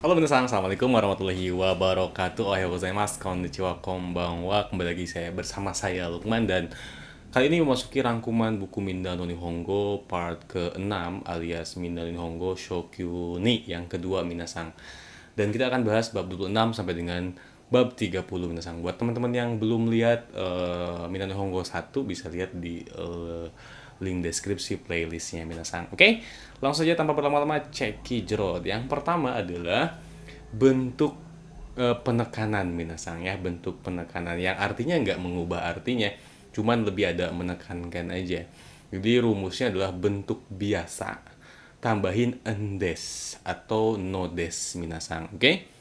Halo minasan, assalamualaikum warahmatullahi wabarakatuh. Ohayou gozaimasu, konnichiwa, konbanwa. Kembali lagi bersama saya Lukman dan kali ini memasuki rangkuman buku Minda no Nihongo part ke-6 alias Minda no Nihongo Shokyu ni yang kedua minasan. Dan kita akan bahas bab 26 sampai dengan bab 30 minasan. Buat teman-teman yang belum lihat Minda no Nihongo 1 bisa lihat di link deskripsi playlistnya minasan. Oke, langsung saja tanpa berlama-lama cekijero. Yang pertama adalah bentuk penekanan minasan ya, bentuk penekanan yang artinya nggak mengubah artinya, cuman lebih ada menekankan aja. Jadi rumusnya adalah bentuk biasa tambahin endes atau nodes minasan. Oke,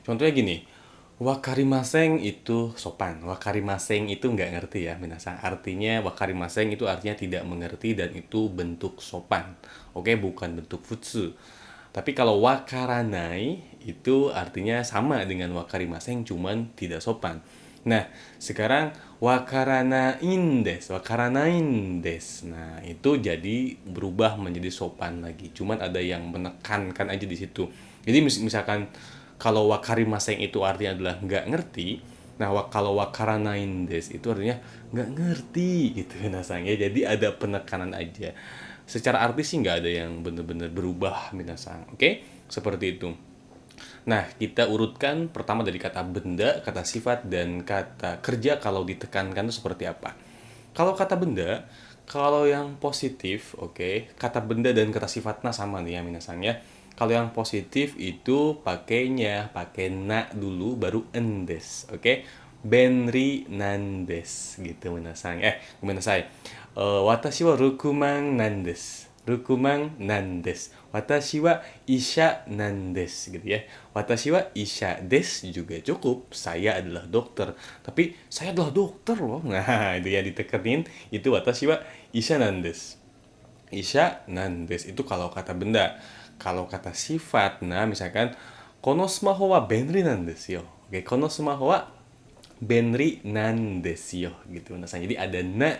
contohnya gini, wakarimaseng itu sopan. Wakarimaseng itu nggak ngerti ya, minasan. Artinya wakarimaseng itu artinya tidak mengerti dan itu bentuk sopan. Oke, bukan bentuk futsu. Tapi kalau wakaranai itu artinya sama dengan wakarimaseng cuman tidak sopan. Nah, sekarang wakaranain des. Nah, itu jadi berubah menjadi sopan lagi. Cuman ada yang menekankan aja di situ. Jadi misalkan kalau wakarimaseng itu artinya adalah nggak ngerti, nah kalau wakaranain des itu artinya nggak ngerti gitu minasang ya. Jadi ada penekanan aja. Secara artis sih nggak ada yang bener-bener berubah minasang. Oke, seperti itu. Nah, kita urutkan pertama dari kata benda, kata sifat, dan kata kerja kalau ditekankan itu seperti apa. Kalau kata benda, kalau yang positif, oke, kata benda dan kata sifatnya sama nih ya minasang ya. Kalau yang positif itu pakai na dulu baru endes, oke? Benri nandes gitu minasang. Minasai. Watashi wa rukumang nandes. Rukumang nandes. Watashi wa isha nandes gitu ya. Watashi wa isha des juga cukup. Saya adalah dokter. Tapi saya adalah dokter loh. Nah, itu ya ditekenin itu watashi wa isha nandes. Isha nandes itu kalau kata benda. Kalau kata sifat, nah misalkan kono smaho wa benri nandesu yo. Oke, kono smaho wa benri nandesu yo gitu. Misalnya jadi ada na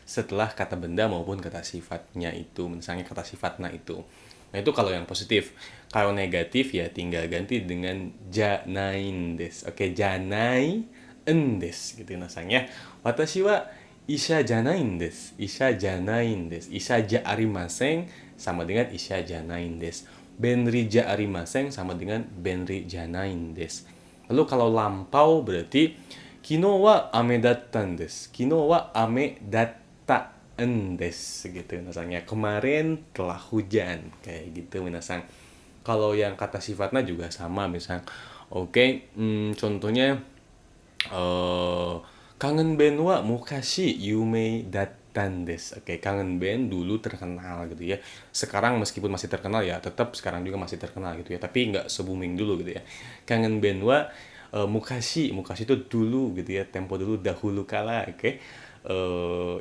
setelah kata benda maupun kata sifatnya itu. Misalnya kata sifatnya itu. Nah, itu kalau yang positif. Kalau negatif ya tinggal ganti dengan janain des. Oke, janai endes gitu misalnya. Watashi wa isha janain des. Isha janain des. Isha ja arimasen sama dengan isha janain des. Benri ja arimasen sama dengan benri janain des. Lalu kalau lampau berarti kino wa ame dattan des. Kino wa ame datta endes gitu misalnya. Kemarin telah hujan kayak gitu minasang. Kalau yang kata sifatnya juga sama misal. Oke, contohnya kangen band wa mukashi yume dattan desu. Oke, kangen band dulu terkenal gitu ya. Sekarang meskipun masih terkenal ya, tetap sekarang juga masih terkenal gitu ya. Tapi nggak se-booming dulu gitu ya. Kangen band wa mukashi itu dulu gitu ya, tempo dulu dahulu kala. Oke.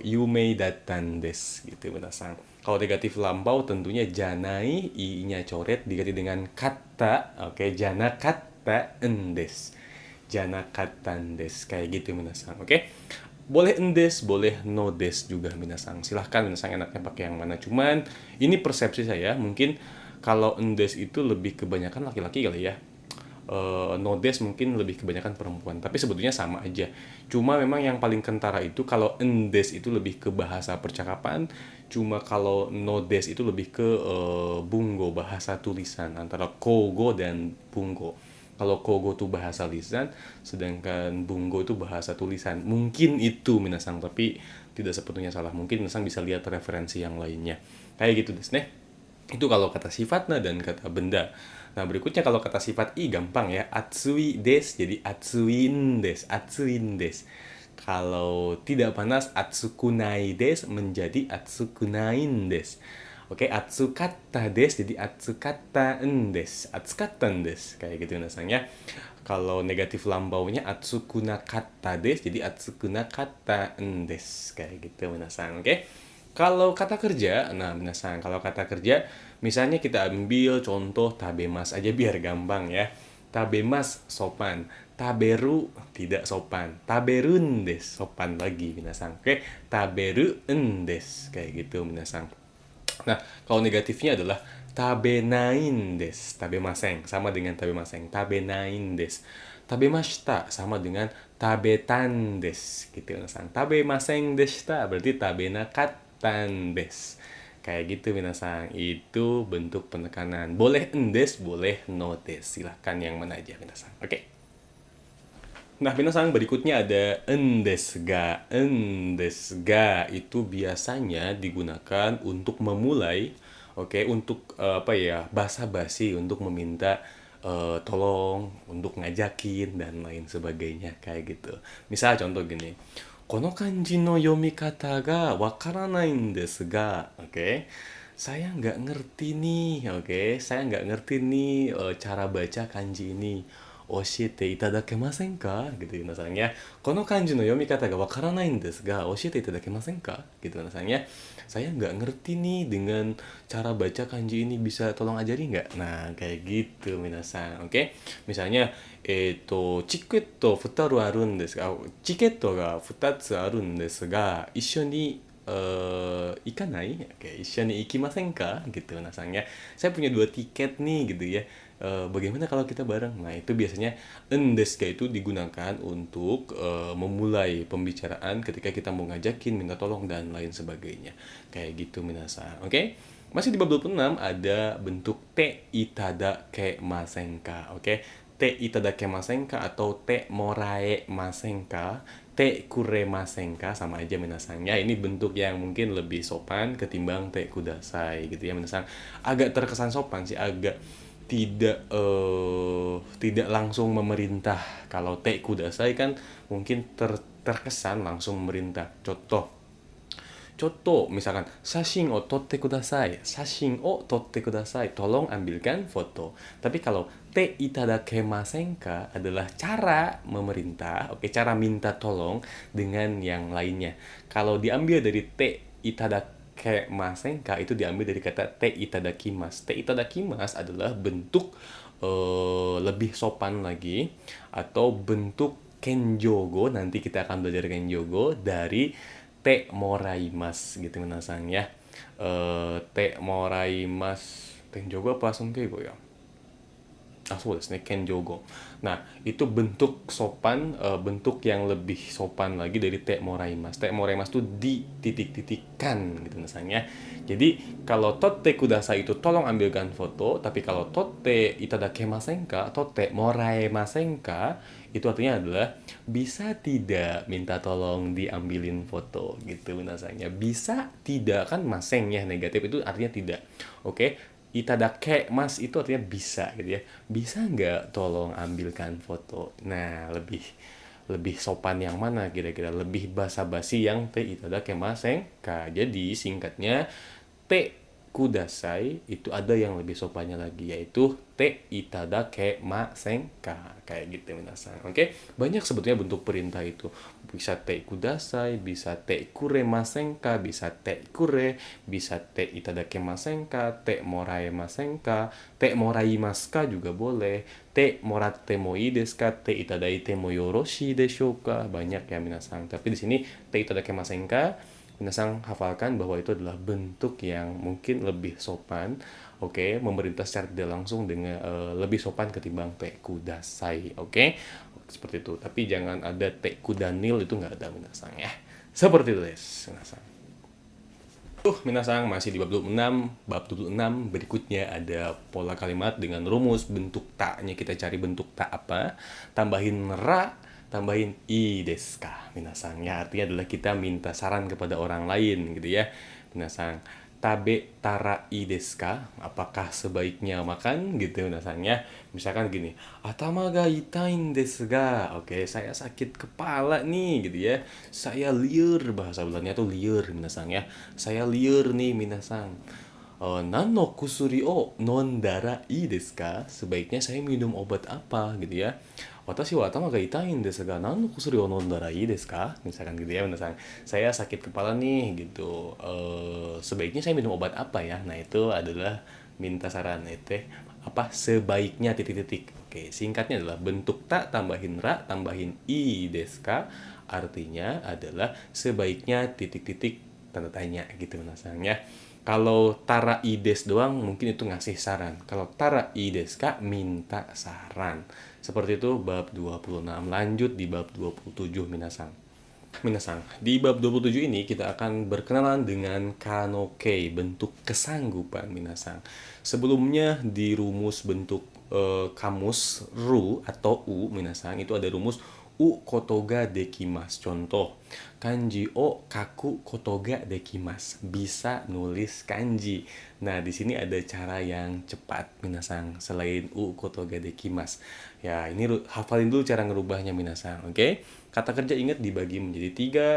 Yume dattan desu gitu minasang. Kalau negatif lampau tentunya janai i-nya coret diganti dengan kata. Oke, jana kata endes. Jana katan des kayak gitu minasang. Oke. Boleh endes, boleh no des juga minasang. Silahkan minasang enaknya pakai yang mana. Cuman ini persepsi saya, mungkin kalau endes itu lebih kebanyakan laki-laki kali ya. Nodes mungkin lebih kebanyakan perempuan, tapi sebetulnya sama aja. Cuma memang yang paling kentara itu kalau endes itu lebih ke bahasa percakapan, cuma kalau nodes itu lebih ke bungo, bahasa tulisan antara kogo dan bungo. Kalau kogo itu bahasa lisan, sedangkan bungo itu bahasa tulisan. Mungkin itu minasang, tapi tidak sepenuhnya salah. Mungkin minasang bisa lihat referensi yang lainnya. Kayak gitu desne. Itu kalau kata sifatnya dan kata benda. Nah, berikutnya kalau kata sifat i gampang ya. Atsui des jadi atsuin des, atsuin des. Kalau tidak panas atsukunai des menjadi atsukunain des. Oke, atsukata des jadi atsukata des, atsukata des. Kayak gitu nasanya. Kalau negatif lambaunya atsukunakata des jadi atsukunakata des. Kayak gitu minasang. Oke. Kalau kata kerja, nah minasan, kalau kata kerja, misalnya kita ambil contoh tabemas aja biar gampang ya. Tabemas sopan, taberu tidak sopan, taberun des sopan lagi minasan. Oke, taberu endes kayak gitu minasan. Nah, kalau negatifnya adalah tabenain desu. Tabemasen sama dengan tabemasen. Tabenain desu. Tabemashita sama dengan tabetan desu. Gitu minasan. Tabemasen deshita berarti tabenakattan desu. Kayak gitu minasan. Itu bentuk penekanan. Boleh endes, boleh no desu. Silahkan yang mana aja minasan. Oke. Nah, minasan berikutnya ada endesga. Endesga itu biasanya digunakan untuk memulai, oke, untuk apa ya, basa-basi, untuk meminta tolong, untuk ngajakin dan lain sebagainya kayak gitu. Misal contoh gini. Kono kanji no yomikata ga wakaranai n desu ga, oke. Saya nggak ngerti nih, oke. Saya nggak ngerti nih cara baca kanji ini. Oshite itadakemasen ka? Gitu misalnya. Kono kanji no yomikata ga wakaranai n desu ga, oshite itadakemasen ka? Gitu misalnya. Saya nggak ngerti nih dengan cara baca kanji ini, bisa tolong ajari nggak? Nah, kayak gitu minasan, oke? Misalnya, チケット2つあるんですが、チケットが2つあるんですが、一緒に行かない? Oke, 一緒に行きませんか? Gitu misalnya. Saya punya 2 tiket nih gitu ya. Bagaimana kalau kita bareng? Nah, itu biasanya endeska itu digunakan untuk memulai pembicaraan ketika kita mau ngajakin, minta tolong dan lain sebagainya. Kayak gitu minasan. Oke? Masih di bab 26 ada bentuk te itada ke masenka. Oke? Te itada ke masenka atau te morae masenka, te kure masenka, sama aja minasannya. Ini bentuk yang mungkin lebih sopan ketimbang te kudasai gitu ya minasan. Agak terkesan sopan sih, agak tidak langsung memerintah. Kalau te kudasai kan mungkin terkesan langsung memerintah. Contoh misalkan sashin o totte kudasai. Sashin o totte kudasai. Tolong ambilkan foto. Tapi kalau te itadakemasen ka adalah cara memerintah, oke, cara minta tolong dengan yang lainnya. Kalau diambil dari te itadakemasen ka itu diambil dari kata te itadakimasu. Te itadakimasu adalah bentuk lebih sopan lagi atau bentuk kenjogo. Nanti kita akan belajar kenjogo dari te moraimasu gitu minasan ya. Te moraimasu. Kenjogo apa Sunkeigo ya?そうですね、kenjogo. Nah, itu bentuk sopan, bentuk yang lebih sopan lagi dari te moraimasu. Te moraimasu itu dititik-titikkan gitu misalnya. Jadi, kalau totte kudasai itu tolong ambilkan foto, tapi kalau totte itadakemasen ka, totte moraemasen ka, itu artinya adalah bisa tidak minta tolong diambilin foto gitu misalnya. Bisa tidak, kan masen ya, negatif itu artinya tidak. Oke? Itadake mas itu artinya bisa gitu ya. Bisa nggak tolong ambilkan foto? Nah, lebih sopan yang mana kira-kira? Lebih basa-basi yang te itadake masen ka. Jadi singkatnya te kudasai itu ada yang lebih sopannya lagi, yaitu te itadake masen ka. Kayak gitu minasan. Oke? Banyak sebetulnya bentuk perintah itu. Bisa te kudasai, bisa te kuremasen ka, bisa te kure, bisa te itadakemasen ka, te moraemasen ka, te moraimasu ka juga boleh, te moratte mo ii desu ka, te itadaite mo yoroshii deshou ka. Banyak ya minasan. Tapi di sini te itadakemasen ka, minasan hafalkan bahwa itu adalah bentuk yang mungkin lebih sopan, oke, memerintah secara tidak langsung dengan lebih sopan ketimbang te kudasai, oke, seperti itu. Tapi jangan ada te kudanil, itu nggak ada minasan ya. Seperti itu des minasan. Minasan masih di bab 26. Bab 26 berikutnya ada pola kalimat dengan rumus bentuk ta-nya. Kita cari bentuk ta apa, tambahin ra, tambahin i desu ka minasan ya, artinya adalah kita minta saran kepada orang lain gitu ya minasan. Tabe tara i desu ka, apakah sebaiknya makan gitu minasan ya. Misalkan gini, atama ga itain desu ga, oke, saya sakit kepala nih gitu ya, saya liur, bahasa Belandanya tuh liur minasan ya, saya liur nih minasan. Nano kusuri o nondara ii desu ka, sebaiknya saya minum obat apa gitu ya. Watashi wa atama ga itai n desu ga nano kusuri o nondara ii desu ka, misalkan gitu ya, misalkan saya sakit kepala nih gitu, sebaiknya saya minum obat apa ya. Nah, itu adalah minta saran itu apa, sebaiknya titik-titik. Oke, singkatnya adalah bentuk ta tambahin ra tambahin i desu ka, artinya adalah sebaiknya titik-titik tanda tanya gitu misalnya. Kalau tara ides doang mungkin itu ngasih saran. Kalau tara ides kak minta saran. Seperti itu bab 26. Lanjut di bab 27 minasang. Minasang, di bab 27 ini kita akan berkenalan dengan kanoke, bentuk kesanggupan minasang. Sebelumnya di rumus bentuk kamus ru atau u minasang itu ada rumus u kotoga dekimas. Contoh, kanji o kaku kotoga dekimas. Bisa nulis kanji. Nah, di sini ada cara yang cepat minasang selain u kotoga dekimas. Ya, ini hafalin dulu cara ngerubahnya minasang, oke? Kata kerja ingat dibagi menjadi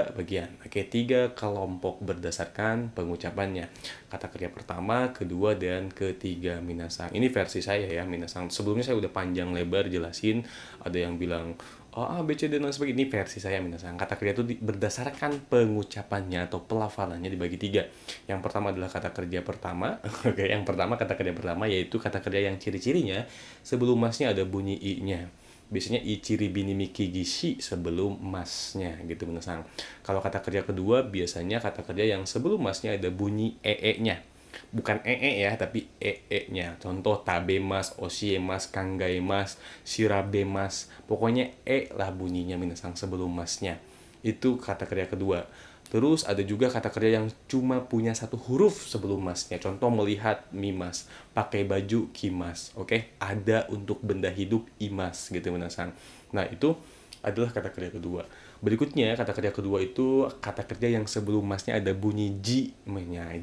3 bagian. Oke, 3 kelompok berdasarkan pengucapannya. Kata kerja pertama, kedua, dan ketiga minasang. Ini versi saya ya minasang. Sebelumnya saya udah panjang lebar jelasin. Ada yang bilang A, B, C, D, dan sebagainya. Ini versi saya minasang. Kata kerja itu berdasarkan pengucapannya atau pelafalannya dibagi 3. Yang pertama adalah kata kerja pertama. Oke, yang pertama kata kerja pertama yaitu kata kerja yang ciri-cirinya sebelum masnya ada bunyi i-nya. Biasanya ichiri bini miki gishi sebelum masnya gitu minasang. Kalau kata kerja kedua biasanya kata kerja yang sebelum masnya ada bunyi ee-nya. Bukan ee ya, tapi ee-nya. Contoh tabemas, oshiemas, kangaimas, shirabemas. Pokoknya lah bunyinya minasang sebelum masnya. Itu kata kerja kedua. Terus ada juga kata kerja yang cuma punya satu huruf sebelum masnya. Contoh melihat mimas, pakai baju kimas. Oke, ada untuk benda hidup imas gitu minasang. Nah, itu adalah kata kerja kedua. Berikutnya kata kerja kedua itu kata kerja yang sebelum masnya ada bunyi ji,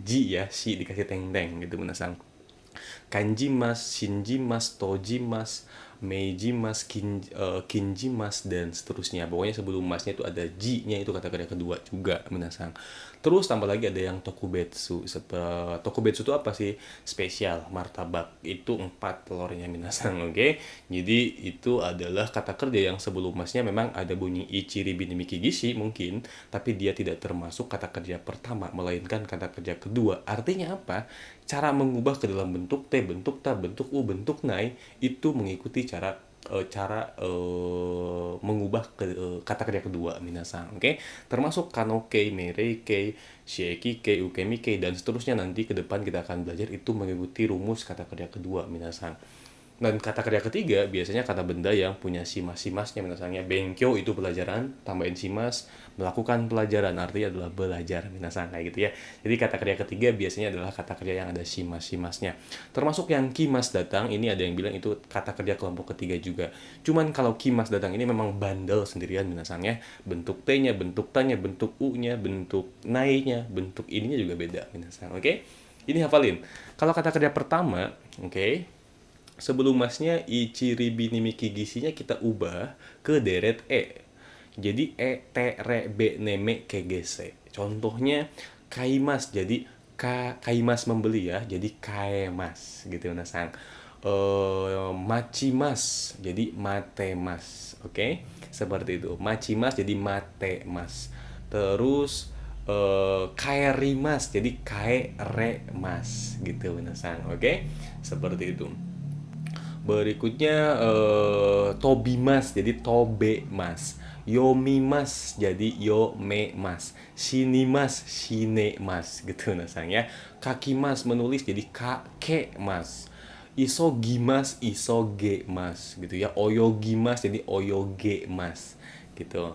ji ya, si dikasih teng-teng gitu minasang. Kanjimas, shinjimas, tojimas, meijimas, kinjimas, dan seterusnya. Pokoknya sebelum masnya itu ada ji-nya, itu kata kerja kedua juga minasang. Terus tambah lagi ada yang tokubetsu. Tokubetsu itu apa sih? Spesial, martabak. Itu 4 telurnya minasang, oke? Jadi itu adalah kata kerja yang sebelum masnya memang ada bunyi ichiri bini miki gishi mungkin, tapi dia tidak termasuk kata kerja pertama, melainkan kata kerja kedua. Artinya apa? Cara mengubah ke dalam bentuk T, bentuk ta, bentuk U, bentuk nai itu mengikuti mengubah ke kata kerja kedua minasang, oke? Termasuk kanoke, mereike, shiekike, ukemike, dan seterusnya. Nanti ke depan kita akan belajar itu mengikuti rumus kata kerja kedua minasang. Dan kata kerja ketiga biasanya kata benda yang punya simas-simasnya. Misalnya benkyo itu pelajaran, tambahin simas, melakukan pelajaran, artinya adalah belajar minasang kayak gitu ya. Jadi kata kerja ketiga biasanya adalah kata kerja yang ada simas-simasnya. Termasuk yang kimas datang, ini ada yang bilang itu kata kerja kelompok ketiga juga. Cuman kalau kimas datang ini memang bandel sendirian minasangnya. Bentuk T-nya, bentuk T-nya, bentuk U-nya, bentuk nai-nya, bentuk ininya juga beda minasang. Oke? Ini hafalin. Kalau kata kerja pertama, oke, sebelum masnya ichiri bini miki gisinya kita ubah ke deret e. Jadi te re be neme kegese. Contohnya kaimas, jadi kaimas membeli ya, jadi kaemas gitu minasang. Machimas jadi matemas. Oke? Seperti itu. Machimas jadi matemas. Terus kaerimas jadi kaeremas gitu minasang. Oke? Seperti itu. Berikutnya Tobimas jadi Tobemas. Yomimas jadi Yomemas. Shinimas Shinemas gitu nasang ya. Kakimas menulis jadi Kakemas. Isogimas Isogemas gitu ya. Oyogimas jadi Oyogemas gitu.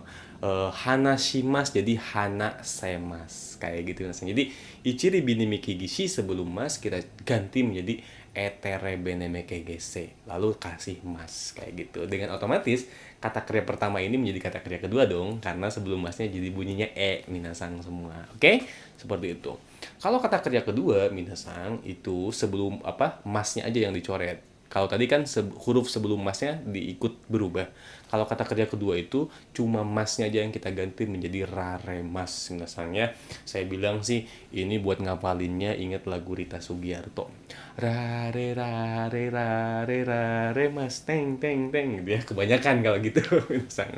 Hanashimas jadi Hanasemas kayak gitu nasang. Jadi ichiri bini miki gishi sebelum mas kita ganti menjadi etere beneme kegese, lalu kasih mas kayak gitu. Dengan otomatis kata kerja pertama ini menjadi kata kerja kedua dong, karena sebelum masnya jadi bunyinya minasang semua. Oke? Seperti itu. Kalau kata kerja kedua minasang itu sebelum masnya aja yang dicoret. Kalau tadi kan huruf sebelum masnya diikut berubah. Kalau kata kerja kedua itu cuma masnya aja yang kita ganti menjadi rare mas. Misalnya saya bilang sih ini buat ngapalinnya, ingat lagu Rita Sugiarto. Rare rare rare rare mas teng teng teng gitu ya. Kebanyakan kalau gitu.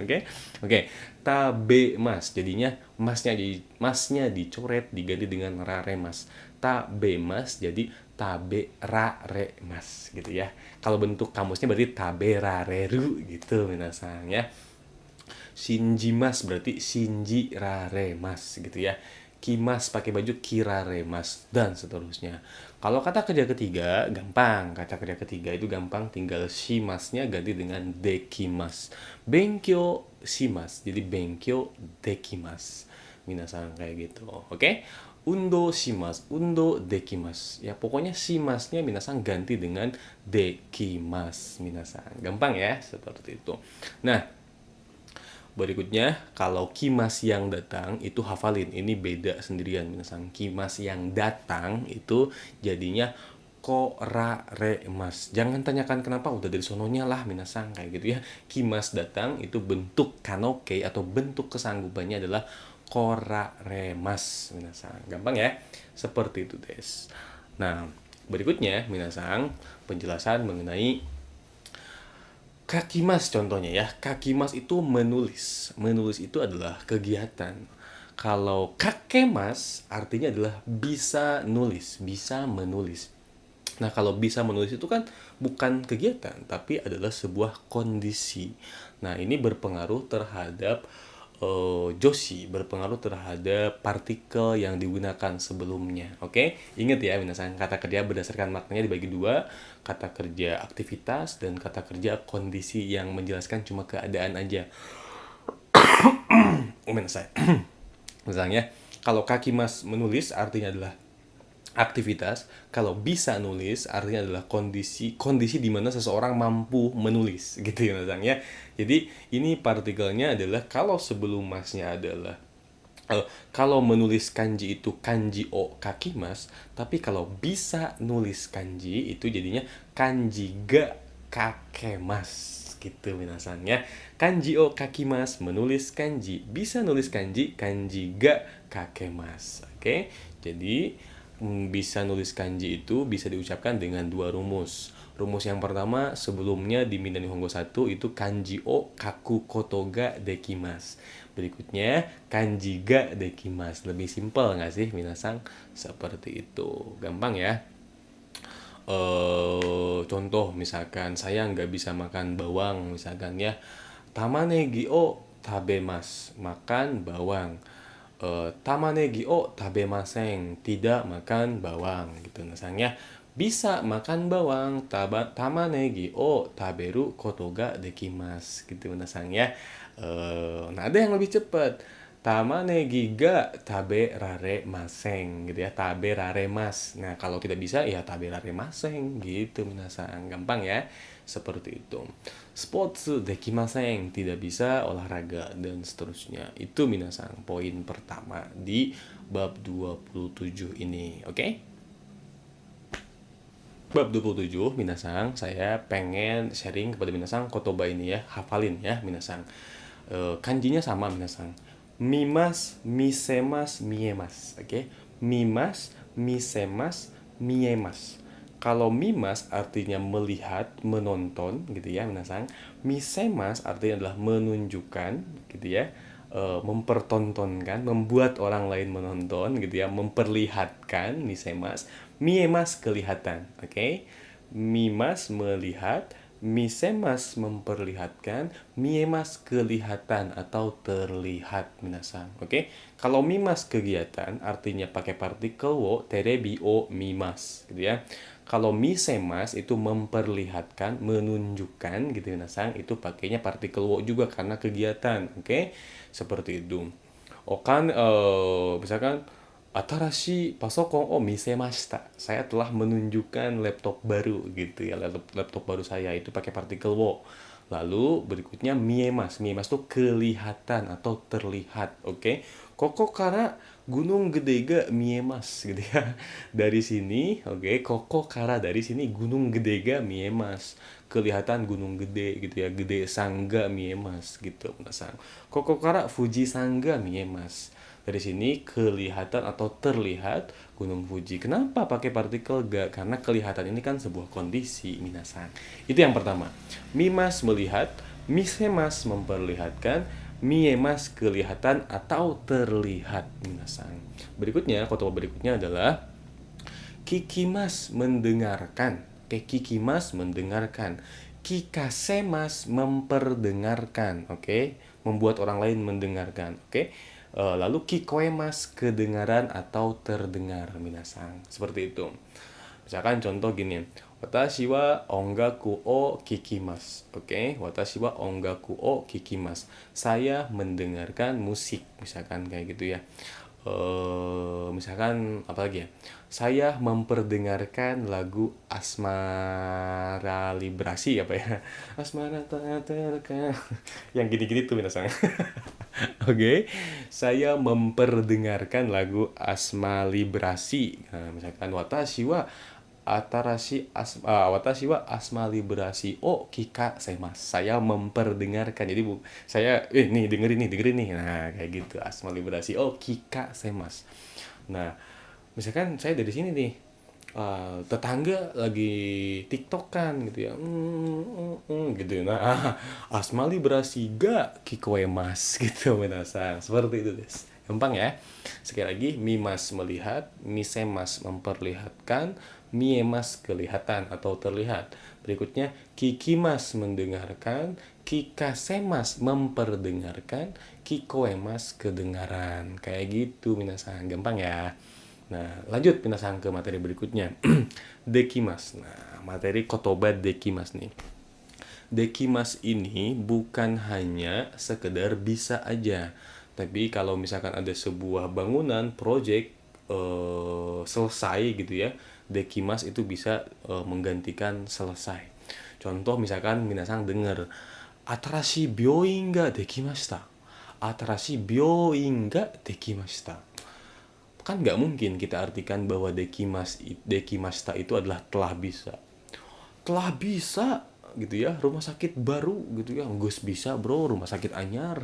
Oke. Oke. Tabe mas jadinya masnya dicoret diganti dengan rare mas. Tabe mas jadi tabe rare mas gitu ya. Kalau bentuk kamusnya berarti tabe rareru gitu minasang ya. Shinji mas berarti shinji rare mas gitu ya. kimas pakai baju kiraremas, dan seterusnya. Kalau kata kerja ketiga, gampang. Kata kerja ketiga itu gampang, tinggal shimasnya ganti dengan dekimas. Benkyo shimas, jadi benkyo dekimas. Minasan kayak gitu, oke? Undo shimas, undo dekimas. Ya pokoknya shimasnya minasan ganti dengan dekimas, minasan. Gampang ya, seperti itu. Nah, berikutnya, kalau kimas yang datang itu hafalin. Ini beda sendirian. Minasan, kimas yang datang itu jadinya koraremas. Jangan tanyakan kenapa, udah dari sononya lah minasan kayak gitu ya. Kimas datang itu bentuk kanoke atau bentuk kesanggupannya adalah koraremas minasan. Gampang ya? Seperti itu, des. Nah, berikutnya minasan penjelasan mengenai kakimas contohnya ya. Kakimas itu menulis. Menulis itu adalah kegiatan. Kalau kakemas artinya adalah bisa nulis, bisa menulis. Nah, kalau bisa menulis itu kan bukan kegiatan, tapi adalah sebuah kondisi. Nah, ini berpengaruh terhadap joshi, berpengaruh terhadap partikel yang digunakan sebelumnya. Oke, ingat ya, minasan, kata kerja berdasarkan maknanya dibagi dua, kata kerja aktivitas dan kata kerja kondisi yang menjelaskan cuma keadaan aja. Minasan. Misalnya, kalau kaki mas menulis artinya adalah aktivitas, kalau bisa nulis artinya adalah kondisi di mana seseorang mampu menulis gitu ya misalnya. Jadi ini partikelnya adalah kalau sebelum masnya adalah kalau menulis kanji itu kanji o kakimas, tapi kalau bisa nulis kanji itu jadinya kanji ga kakemas gitu minasan ya. Kanji o kakimas, menulis kanji, bisa nulis kanji, kanji ga kakemas. Oke. Jadi bisa nulis kanji itu bisa diucapkan dengan dua rumus. Rumus yang pertama sebelumnya di Minna Nihongo 1 itu kanji o kaku koto ga dekimasu. Berikutnya kanji ga dekimasu. Lebih simpel nggak sih minasan? Seperti itu. Gampang ya. Contoh misalkan saya nggak bisa makan bawang misalkan ya. Tamanegi o tabemasu. Makan bawang. Tamanegi o tabemasen, tidak makan bawang gitu misalnya. Bisa makan bawang, tamanegi o taberu koto ga dekimasu gitu misalnya. Nah, ada yang lebih cepat. Tamanegi ga taberaremasen gitu ya, taberaremasu. Nah, kalau tidak bisa ya taberaremasen gitu minasan. Gampang ya. Seperti itu. Sports dekimasen, tidak bisa olahraga dan seterusnya. Itu minasan poin pertama di bab 27 ini. Oke? Bab 27 minasan, saya pengen sharing kepada minasan kotoba ini ya, hafalin ya minasan. Kanjinya sama minasan. Mimas, misemas, miemas. Oke? Mimas, misemas, miemas. Kalau mimas artinya melihat, menonton gitu ya minasan. Misemas artinya adalah menunjukkan gitu ya. Mempertontonkan, membuat orang lain menonton gitu ya, memperlihatkan misemas. Miemas kelihatan, oke? Mimas melihat, misemas memperlihatkan, miemas kelihatan atau terlihat minasan. Oke? Kalau mimas kegiatan artinya pakai partikel wo, terebi o mimas gitu ya. Kalau misemas itu memperlihatkan, menunjukkan gitu minasan, itu pakainya partikel wo juga karena kegiatan. Oke? Seperti itu. Okan misalkan Atarashi pasokon o misemashita. Saya telah menunjukkan laptop baru gitu ya. Laptop baru saya itu pakai partikel wo. Lalu berikutnya miemas. Miemas itu kelihatan atau terlihat, oke? Koko kara gunung gede ga miemas gitu ya. Dari sini, oke, koko kara dari sini gunung gede ga miemas. Kelihatan gunung gede gitu ya. Gede sangga miemas gitu. Koko kara Fuji sangga miemas. Dari sini kelihatan atau terlihat Gunung Fuji. Kenapa pakai partikel ga? Karena kelihatan ini kan sebuah kondisi minasan. Itu yang pertama. Mimas melihat, misemas memperlihatkan, miemas kelihatan atau terlihat minasan. Berikutnya, kotoba berikutnya adalah kikimas mendengarkan. Kikimas mendengarkan. Kikasemas memperdengarkan, oke? Membuat orang lain mendengarkan, oke? Lalu kikoemas, kedengaran atau terdengar minasang. Seperti itu. Misalkan contoh gini, watashi wa ongaku o kikimasu. Oke, watashi wa ongaku o kikimasu. Saya mendengarkan musik, misalkan kayak gitu ya. Misalkan apa lagi ya? Saya memperdengarkan lagu Asmara Librasi apa ya? Asmara Taterka. Yang gini-gini tuh minasang. Oke, saya memperdengarkan lagu Asma Librasi. Nah, misalkan watashi wa asma librasi o kika seimas. Saya memperdengarkan. Jadi saya nih dengerin nih. Nah, kayak gitu. Asma librasi o kika seimas. Nah, misalkan saya dari sini nih, tetangga lagi tiktokan gitu ya, gitu ya. Nah, asma librasi ga kikoemas gitu menasang. Seperti itu des. Gampang ya. Sekali lagi, mimas melihat, misemas memperlihatkan, miemas kelihatan atau terlihat. Berikutnya, kikimas mendengarkan, kikasemas memperdengarkan, kikoemas kedengaran. Kayak gitu minasang. Gampang ya. Nah, lanjut minasang ke materi berikutnya. Dekimas. Nah, materi kotoba dekimas nih. Dekimas ini bukan hanya sekedar bisa aja, tapi kalau misalkan ada sebuah bangunan, project selesai gitu ya, dekimas itu bisa menggantikan selesai. Contoh misalkan minasang dengar, atarashi byoin ga dekimashita. Atarashi byoin ga dekimashita. Kan nggak mungkin kita artikan bahwa dekimashita itu adalah telah bisa gitu ya, rumah sakit baru gitu ya, gus bisa bro rumah sakit anyar.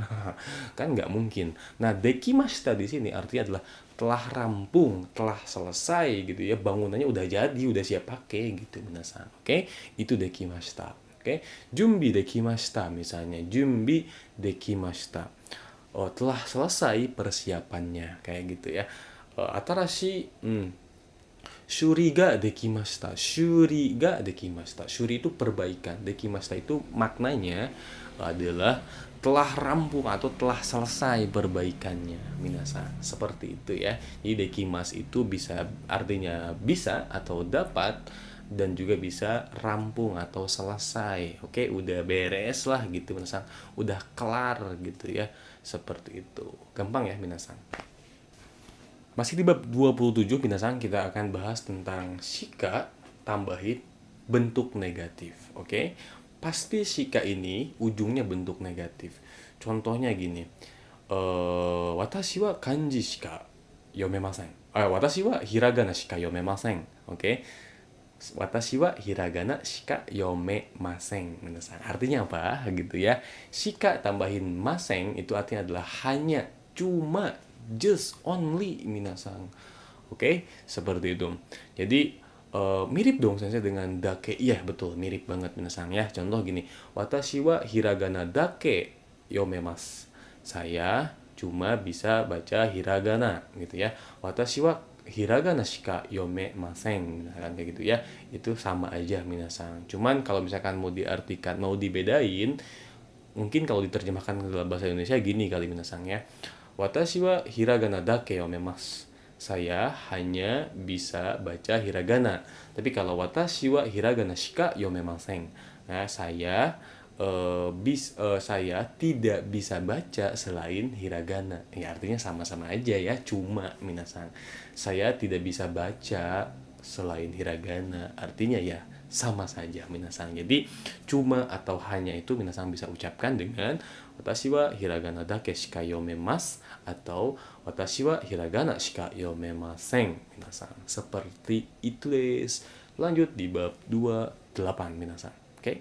Kan nggak mungkin. Nah, dekimashita di sini artinya adalah telah rampung, telah selesai gitu ya, bangunannya udah jadi, udah siap pakai gitu minasan. Oke, itu dekimashita. Oke, jumbi dekimashita misalnya, jumbi dekimashita. Oh, telah selesai persiapannya kayak gitu ya. Atarashi Shuri ga dekimashita. Shuri ga dekimashita. Shuri itu perbaikan. Dekimashita itu maknanya adalah telah rampung atau telah selesai perbaikannya. Minasan. Seperti itu ya. Jadi dekimas itu bisa artinya bisa atau dapat, dan juga bisa rampung atau selesai. Oke, udah beres lah gitu minasan. Udah kelar gitu ya. Seperti itu. Gampang ya minasan. Masih di bab 27 minasang, kita akan bahas tentang shika tambahin bentuk negatif. Oke. Pasti shika ini ujungnya bentuk negatif. Contohnya gini. Watashi wa kanji shika yomemasen. Watashi wa hiragana shika yomemasen. Oke. Watashi wa hiragana shika yomemasen. Artinya apa? Gitu ya. Shika tambahin maseng itu artinya adalah hanya, cuma, just, only minasang. Oke, seperti itu. Jadi mirip dong sensei dengan dake. Iya, betul, mirip banget minasang ya. Contoh gini, watashi wa hiragana dake yomemas. Saya cuma bisa baca hiragana gitu ya. Watashi wa hiragana shika yomemasen, kan kayak gitu ya. Itu sama aja minasang. Cuman kalau misalkan mau diartikan, mau dibedain, mungkin kalau diterjemahkan ke dalam bahasa Indonesia gini kali minasang ya. Watashi wa hiragana dake yomemasu. Saya hanya bisa baca hiragana. Tapi kalau watashi wa hiragana shika yomemasen. Nah, saya tidak bisa baca selain hiragana. Ya, artinya sama-sama aja ya, cuma minasang. Saya tidak bisa baca selain hiragana. Artinya ya sama saja minasang. Jadi cuma atau hanya itu minasang bisa ucapkan dengan watashi wa hiragana dake shika yomemasu atau watashi wa hiragana shika yomemasen minasang. Seperti itu des. Lanjut di bab 28 minasang. Oke.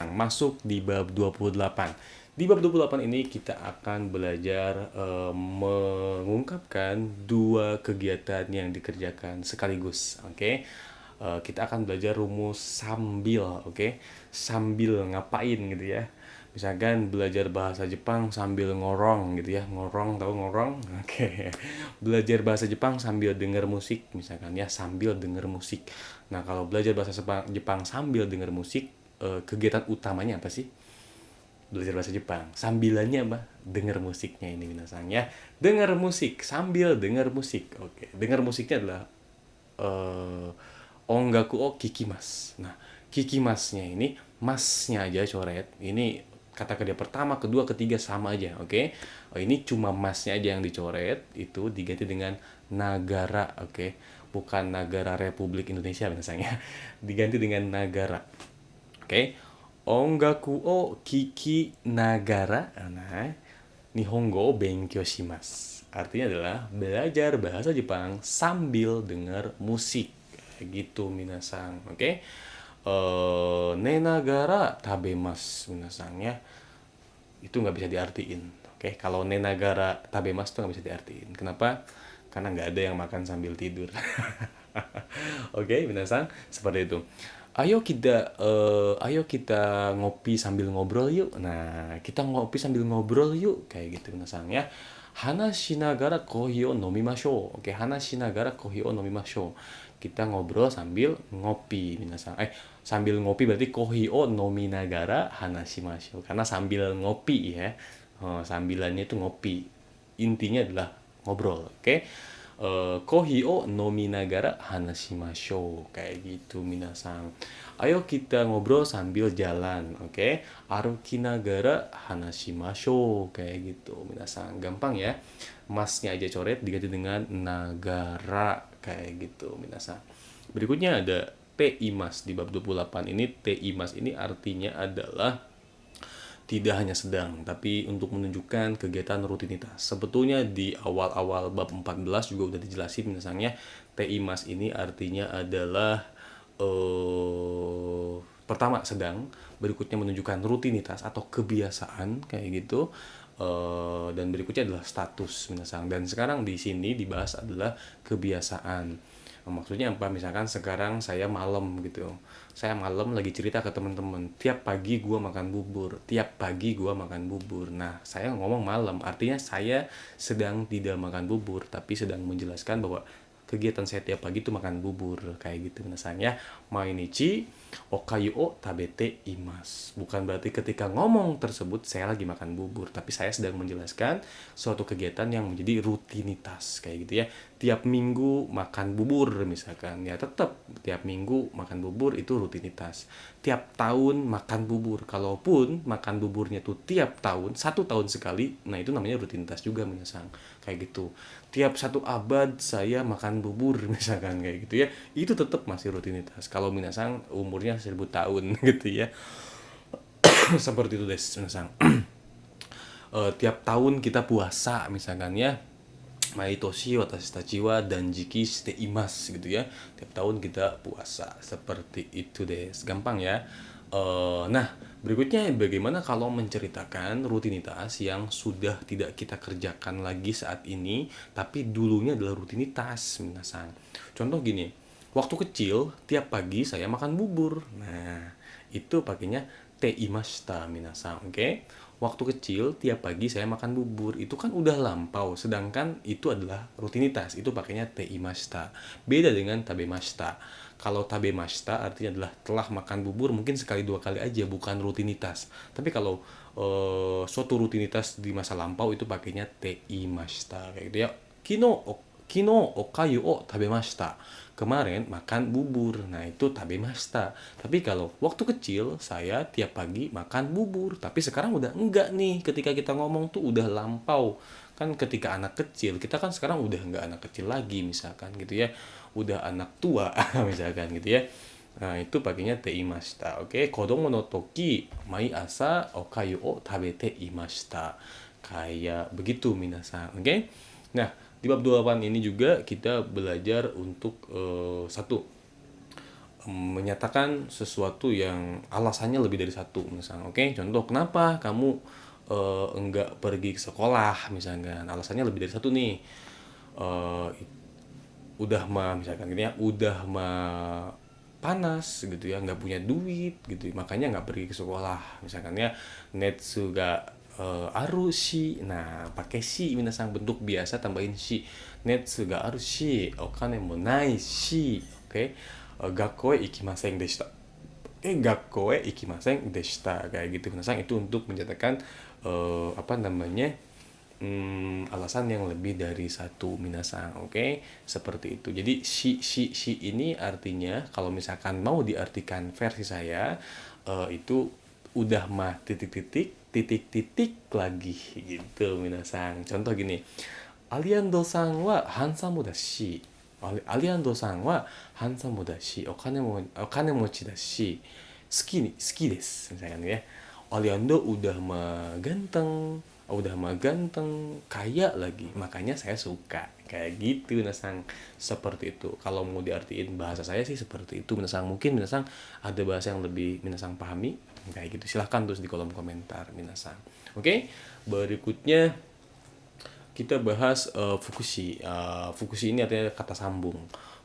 Masuk di bab 28. Di bab 28 ini kita akan belajar mengungkapkan dua kegiatan yang dikerjakan sekaligus. Oke. Kita akan belajar rumus sambil, oke? Sambil ngapain gitu ya. Misalkan belajar bahasa Jepang sambil ngorong gitu ya. Ngorong, tahu ngorong? Oke. Belajar bahasa Jepang sambil denger musik misalkan ya, sambil denger musik. Nah, kalau belajar bahasa Jepang sambil denger musik, kegiatan utamanya apa sih? belajar bahasa Jepang. Sambilannya apa? Dengar musiknya ini minasang ya. Dengar musik sambil dengar musik. Oke, dengar musiknya adalah eh ongaku o kikimasu. Nah, kikimasnya ini masnya aja coret. Ini kata kerja pertama, kedua, ketiga sama aja, oke? Oh, ini cuma masnya aja yang dicoret, itu diganti dengan nagara, oke? Bukan negara Republik Indonesia misalnya, diganti dengan nagara. Oke. Ongaku o kiki nagara. Nah, Nihongo o benkyou shimasu. Artinya adalah belajar bahasa Jepang sambil dengar musik. Kayak gitu minasang. Oke. Nenagara tabemasu minasang ya. Itu nggak bisa diartiin. Oke, kalau nenagara tabemasu itu nggak bisa diartiin. Kenapa? Karena nggak ada yang makan sambil tidur. Oke, minasang seperti itu. Ayo kita ngopi sambil ngobrol yuk. Nah, kita ngopi sambil ngobrol yuk, kayak gitu minasang ya. Hanashi nagara kohi o nomimashou. Oke, hanashi nagara kohi o nomimashou. Kita ngobrol sambil ngopi minasang. Sambil ngopi berarti kohi o nominagara hanashimashou. Karena sambil ngopi ya. Sambilannya itu ngopi. Intinya adalah ngobrol, oke? Kohi o nominagara hanashimashou, kayak gitu minasang. Ayo kita ngobrol sambil jalan, oke? Aruki nagara hanashimashou, kayak gitu minasang. Gampang ya. Masnya aja coret diganti dengan nagara, kayak gitu minasang. Berikutnya ada teimas di bab 28 ini. Teimas ini artinya adalah tidak hanya sedang, tapi untuk menunjukkan kegiatan rutinitas. Sebetulnya di awal-awal bab 14 juga udah dijelasin minasangnya, teimas ini artinya adalah pertama sedang, berikutnya menunjukkan rutinitas atau kebiasaan kayak gitu. Dan berikutnya adalah status minasang. Dan sekarang di sini dibahas adalah kebiasaan. Maksudnya apa? Misalkan sekarang saya malam gitu. Saya malam lagi cerita ke teman-teman, tiap pagi gua makan bubur, tiap pagi gua makan bubur. Nah, saya ngomong malam, artinya saya sedang tidak makan bubur, tapi sedang menjelaskan bahwa kegiatan saya tiap pagi itu makan bubur, kayak gitu misalnya. Mainichi okayu o tabete imasu. Bukan berarti ketika ngomong tersebut saya lagi makan bubur, tapi saya sedang menjelaskan suatu kegiatan yang menjadi rutinitas, kayak gitu ya. Tiap minggu makan bubur misalkan, ya tetap tiap minggu makan bubur itu rutinitas. Tiap tahun makan bubur, kalaupun makan buburnya tuh tiap tahun, 1 tahun sekali, nah itu namanya rutinitas juga minasang, kayak gitu. Tiap 1 abad saya makan bubur misalkan, kayak gitu ya, itu tetap masih rutinitas. Kalau minasang umurnya 1000 tahun gitu ya. Seperti itu des minasang. Tiap tahun kita puasa misalkan ya, Maitoshi watashi tachi wa danjiki shite imasu gitu ya. Tiap tahun kita puasa. Seperti itu deh. Gampang ya. Nah, berikutnya bagaimana kalau menceritakan rutinitas yang sudah tidak kita kerjakan lagi saat ini, tapi dulunya adalah rutinitas, minasan. Contoh gini, waktu kecil tiap pagi saya makan bubur. Nah, itu pakainya te imashita, minasan. Oke? Waktu kecil tiap pagi saya makan bubur, itu kan udah lampau, sedangkan itu adalah rutinitas, itu pakainya te imashita. Beda dengan tabemashita. Kalau tabemashita artinya adalah telah makan bubur mungkin sekali 2 kali aja, bukan rutinitas. Tapi kalau suatu rutinitas di masa lampau itu pakainya te imashita, kayak gitu ya. Kino okayu o tabemashita. Kemarin makan bubur. Nah, itu tabemashita. Tapi kalau waktu kecil saya tiap pagi makan bubur. Tapi sekarang udah enggak nih. Ketika kita ngomong tuh udah lampau. Kan ketika anak kecil, kita kan sekarang udah enggak anak kecil lagi misalkan gitu ya. Udah anak tua misalkan gitu ya. Nah, itu pakainya te imashita. Oke, kodomo no toki mai asa okayu o tabete imashita. Kayak begitu minasan. Oke. Nah, di bab 28 ini juga kita belajar untuk satu, menyatakan sesuatu yang alasannya lebih dari satu misalnya. Oke, contoh kenapa kamu enggak pergi ke sekolah misalkan, alasannya lebih dari satu nih. Eh, udah mah misalkan gini ya, udah mah panas gitu ya, nggak punya duit gitu, makanya nggak pergi ke sekolah misalkan ya. Netsu ga aru shi. Nah, pakai shi minasang, bentuk biasa tambahin shi. Netsu ga aru shi okane mo nai shi. Oke. Gakkou e ikimasen deshita. gakko e ikimasen deshita kayak gitu minasan. Itu untuk menyatakan apa namanya, alasan yang lebih dari satu minasan. Oke, seperti itu. Jadi si ini artinya kalau misalkan mau diartikan versi saya, itu udah mah titik-titik titik-titik lagi gitu minasan. Contoh gini, Aliando-san wa handsome da shi, Aliando-san wa handsome da shi, okane mochi da shi, suki desu misalkan ya. Aliando udah mah ganteng, kaya lagi, makanya saya suka. Kayak gitu Minasang. Seperti itu. Kalau mau diartiin bahasa saya sih seperti itu Minasang. Mungkin Minasang ada bahasa yang lebih Minasang pahami kayak gitu. Silahkan tulis di kolom komentar Minasang. Oke, berikutnya kita bahas fukushi. Fukushi ini artinya kata sambung.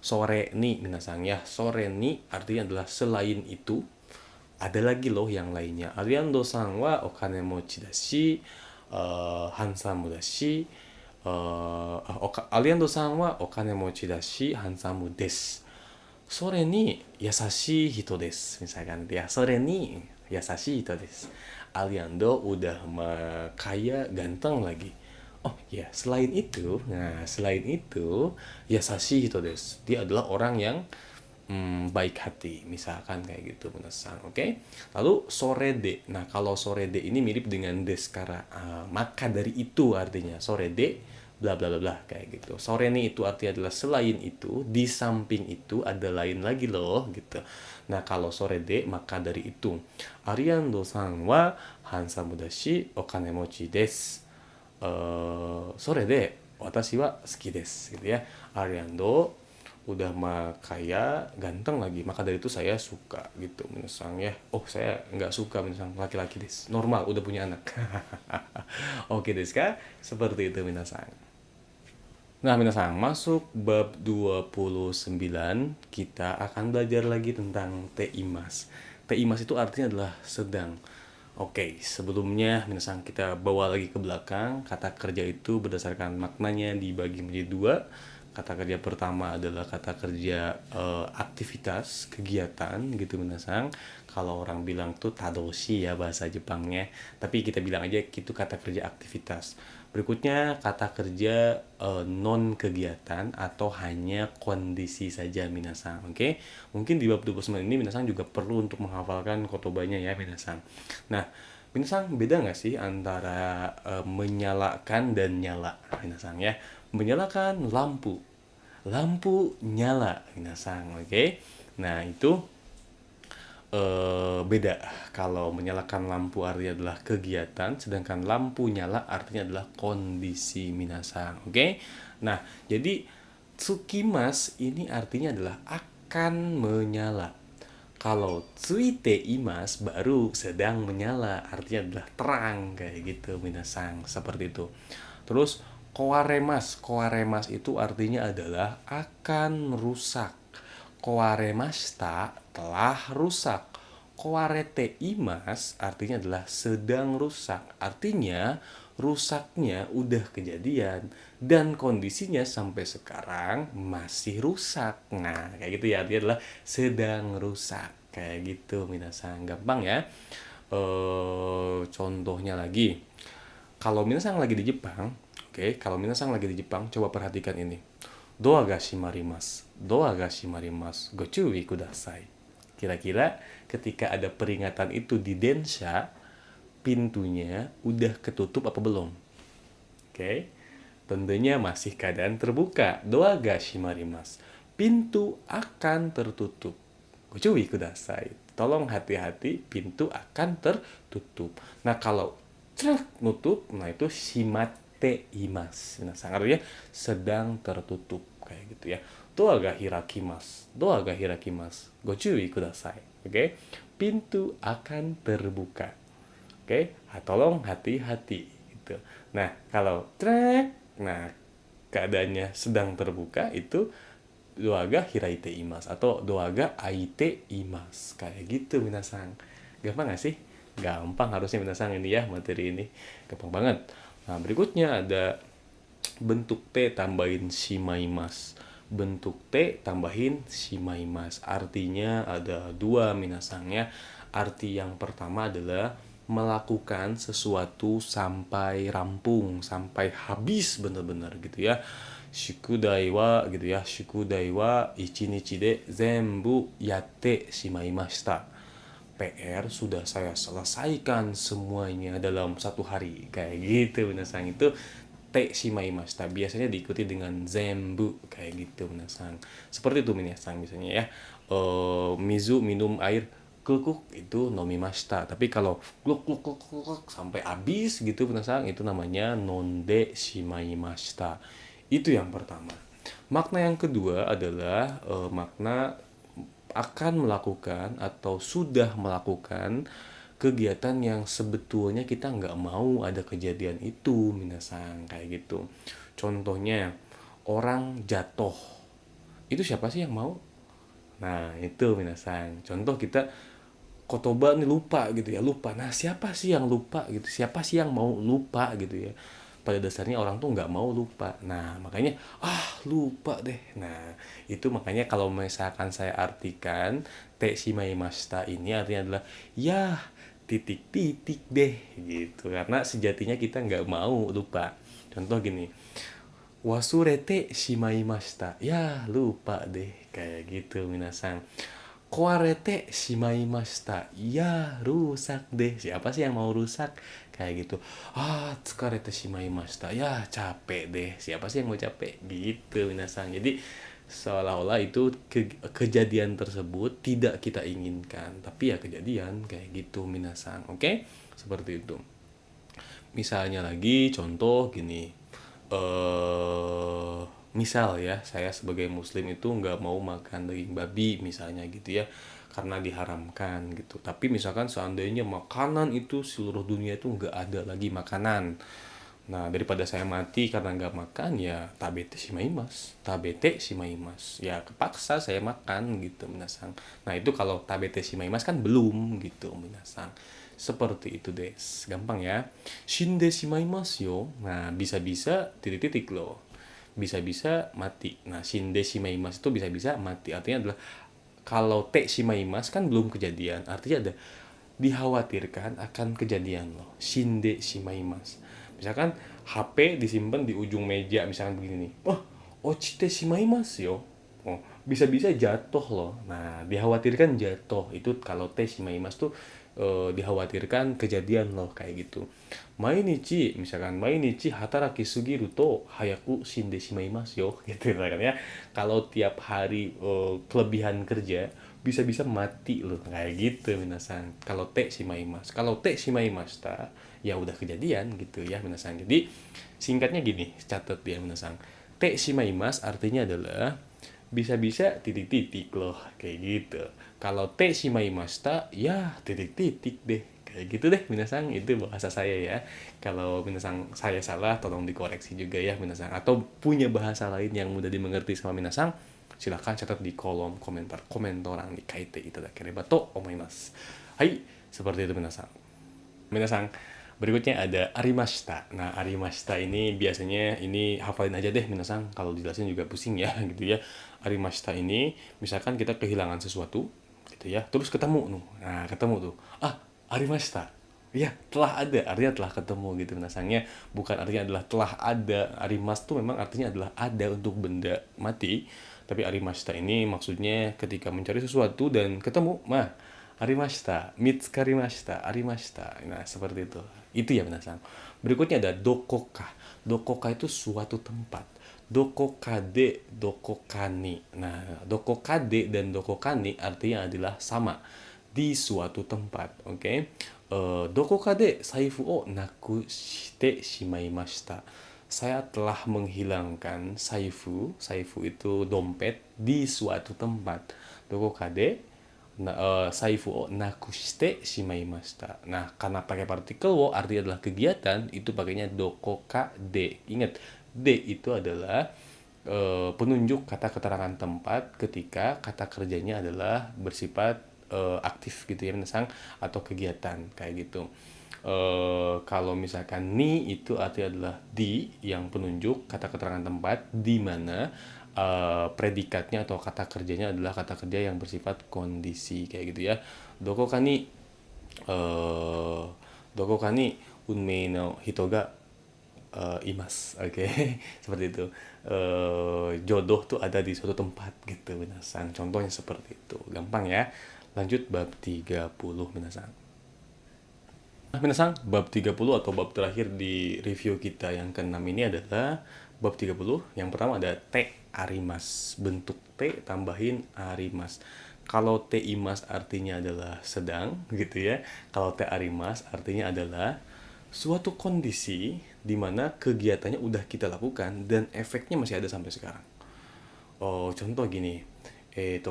Sore ni Minasang ya. Sore ni artinya adalah selain itu. Ada lagi loh yang lainnya. Aliando-san wa okane mochi da shi, handsome da shi, Aliando-san wa okane mochi da shi, handsome desu. Sore ni yasashi hito desu. Misalkan ya, sore ni yasashi hito desu. Aliando udah kaya, ganteng lagi. Oh ya, selain itu, yasashi hito desu. Dia adalah orang yang baik hati, misalkan kayak gitu Minasang. Oke. Lalu sore de. Nah, kalau sore de ini mirip dengan deskara, maka dari itu artinya sore de bla bla bla bla kayak gitu. Sore ni itu artinya adalah selain itu, di samping itu ada lain lagi loh gitu. Nah, kalau sore de maka dari itu. Ariando-san wa handsome da shi okane mochi desu. Sore de watashi wa suki desu gitu ya. Ariando udah mah kaya, ganteng lagi, maka dari itu saya suka gitu Minasang ya. Oh, saya nggak suka Minasang, laki-laki des, normal, udah punya anak. Oke des kak, seperti itu Minasang. Nah Minasang, masuk bab 29, kita akan belajar lagi tentang teimas. Teimas itu artinya adalah sedang. Oke, sebelumnya Minasang kita bawa lagi ke belakang. Kata kerja itu berdasarkan maknanya dibagi menjadi dua. Kata kerja pertama adalah kata kerja aktivitas, kegiatan gitu Minasang. Kalau orang bilang tuh tadoshi ya bahasa Jepangnya, tapi kita bilang aja itu kata kerja aktivitas. Berikutnya kata kerja non kegiatan atau hanya kondisi saja Minasang. Oke. Mungkin di bab 29 ini Minasang juga perlu untuk menghafalkan kotobanya ya Minasang. Nah, Minasang beda nggak sih antara menyalakan dan nyala Minasang ya? Menyalakan lampu nyala Minasang. Oke. Nah, itu beda. Kalau menyalakan lampu artinya adalah kegiatan, sedangkan lampu nyala artinya adalah kondisi Minasang. Oke. Nah, jadi tsukimas ini artinya adalah akan menyala. Kalau tsuite imas baru sedang menyala, artinya adalah terang kayak gitu Minasang, seperti itu. Terus kowaremas itu artinya adalah akan rusak. Kowaremashita telah rusak. Kowarete imas artinya adalah sedang rusak. Artinya rusaknya udah kejadian dan kondisinya sampai sekarang masih rusak. Nah, kayak gitu ya, artinya adalah sedang rusak. Kayak gitu Minasang, gampang ya. Contohnya lagi. Kalau Minasang lagi di Jepang, kalau Minasang lagi di Jepang, coba perhatikan ini. Doa ga shimarimasu. Doa ga shimarimasu. Gochūi kudasai. Kira-kira ketika ada peringatan itu di densha, pintunya udah ketutup apa belum? Tentunya masih keadaan terbuka. Doa ga shimarimasu. Pintu akan tertutup. Gochūi kudasai. Tolong hati-hati, pintu akan tertutup. Nah, kalau nutup, nah itu shimate imasu. Nah, artinya sedang tertutup kayak gitu ya. Doa ga hirakimasu. Doa ga hirakimasu. Gochūi kudasai. Pintu akan terbuka. Tolong hati-hati gitu. Nah, kalau keadaannya sedang terbuka itu doa ga hiraite imasu atau doa ga aite imasu. Kayak gitu Minasang. Gampang gak sih? Gampang harusnya Minasang ini ya, materi ini gampang banget. Nah, berikutnya ada bentuk T tambahin shimaimasu. bentuk T tambahin shimaimasu. Artinya ada dua minasangnya. Arti yang pertama adalah melakukan sesuatu sampai rampung, sampai habis benar-benar gitu ya. Shukudai wa gitu ya. Shukudai wa ichinichi de zenbu yatte shimaimashita. PR sudah saya selesaikan semuanya dalam satu hari. Kayak gitu minasang, itu te shimaimashita. Biasanya diikuti dengan zenbu kayak gitu minasang. Seperti itu minasang biasanya ya. Mizu minum air gluk itu nomimashita. Tapi kalau gluk sampai habis gitu minasang, itu namanya nonde shimaimashita. Itu yang pertama. Makna yang kedua adalah makna akan melakukan atau sudah melakukan kegiatan yang sebetulnya kita nggak mau ada kejadian itu minasang, kayak gitu. Contohnya orang jatuh, itu siapa sih yang mau? Nah itu minasang, contoh kita kotoba nih lupa gitu ya, lupa. Nah siapa sih yang lupa gitu, siapa sih yang mau lupa gitu ya. Pada dasarnya orang tuh nggak mau lupa. Nah makanya lupa deh. Nah itu makanya kalau misalkan saya artikan te shimaimashita ini artinya adalah ya titik-titik deh gitu, karena sejatinya kita nggak mau lupa. Contoh gini, wasurete shimaimashita, ya lupa deh, kayak gitu minasang. Koarete shimaimashita, ya rusak deh, siapa sih yang mau rusak, kayak gitu. Tsukarete shimaimashita, ya capek deh, siapa sih yang mau capek, gitu minasang. Jadi seolah-olah itu kejadian tersebut tidak kita inginkan, tapi ya kejadian kayak gitu minasang. Oke, seperti itu. Misalnya lagi contoh gini, misal ya, saya sebagai muslim itu nggak mau makan daging babi misalnya gitu ya, karena diharamkan gitu. Tapi misalkan seandainya makanan itu seluruh dunia itu nggak ada lagi makanan, nah daripada saya mati karena nggak makan, ya tabete shimaimas, ya kepaksa saya makan gitu minasang. Nah itu kalau tabete shimaimas kan belum gitu minasang. Seperti itu deh, gampang ya. Shinde shimaimas yo, nah bisa-bisa titik-titik loh, bisa-bisa mati. Nah shinde shimaimas itu bisa-bisa mati, artinya adalah kalau te shimaimas kan belum kejadian, artinya ada dikhawatirkan akan kejadian loh. Shinde shimaimas, misalkan HP disimpan di ujung meja misalkan begini nih, ochite shimaimasu yo, bisa-bisa jatuh loh. Nah dikhawatirkan jatuh, itu kalau te shimaimasu tuh dikhawatirkan kejadian loh, kayak gitu. Mainichi, misalkan mainichi hataraki sugiru to hayaku shinde shimaimasu yo, gitu kan ya. Kalau tiap hari kelebihan kerja bisa-bisa mati loh, kayak gitu minasan. Kalau te shimaimasu, kalau te shimaimashita, ya udah kejadian gitu ya minasan. Jadi singkatnya gini, catat ya minasan. Te shimaimasu artinya adalah bisa-bisa titik-titik loh, kayak gitu. Kalau te shimaimashita, ya titik-titik deh, kayak gitu deh minasang. Itu bahasa saya ya. Kalau minasang saya salah tolong dikoreksi juga ya minasang, atau punya bahasa lain yang mudah dimengerti sama minasang, silahkan catat di kolom komentar di kaite itadakerebba to omoimasu. Hai, seperti itu minasang. Berikutnya ada arimashita. Nah, arimashita ini biasanya ini hafalin aja deh minasang, kalau dijelasin juga pusing ya gitu ya. Arimashita ini misalkan kita kehilangan sesuatu gitu ya, terus ketemu. Nah, ketemu tuh. Arimashita. Ya, telah ada, artinya telah ketemu gitu minasangnya. Bukan artinya adalah telah ada. Arimas tuh memang artinya adalah ada untuk benda mati. Tapi arimashita ini maksudnya ketika mencari sesuatu dan ketemu, arimashita, mitsukarimashita, arimashita. Nah, seperti itu. Itu ya minasang. Berikutnya ada dokoka. Dokoka itu suatu tempat. Dokokade, dokokani. Nah, dokokade dan dokokani artinya adalah sama, di suatu tempat. Oke. Dokokade saifu o nakushite shimaimashita. Saya telah menghilangkan saifu. Saifu itu dompet di suatu tempat. Dokokade saifu o nakushite shimaimashita. Nah, karena pakai partikel wo artinya adalah kegiatan, itu pakainya dokoka de. Ingat, de itu adalah penunjuk kata keterangan tempat ketika kata kerjanya adalah bersifat aktif gitu ya minasang, atau kegiatan kayak gitu. Kalau misalkan ni itu artinya adalah di, yang penunjuk kata keterangan tempat di mana, predikatnya atau kata kerjanya adalah kata kerja yang bersifat kondisi kayak gitu ya. Doko ka ni eh, doko ka ni unmei no hito ga imas. Oke. Seperti itu. Jodoh tuh ada di suatu tempat gitu minasang. Contohnya seperti itu. Gampang ya. Lanjut bab 30 minasang. Nah, minasang, bab 30 atau bab terakhir di review kita yang ke-6 ini adalah bab 30. Yang pertama ada te arimas. Bentuk T tambahin arimas. Kalau T imas artinya adalah sedang gitu ya. Kalau T arimas artinya adalah suatu kondisi di mana kegiatannya udah kita lakukan dan efeknya masih ada sampai sekarang. Oh, contoh gini.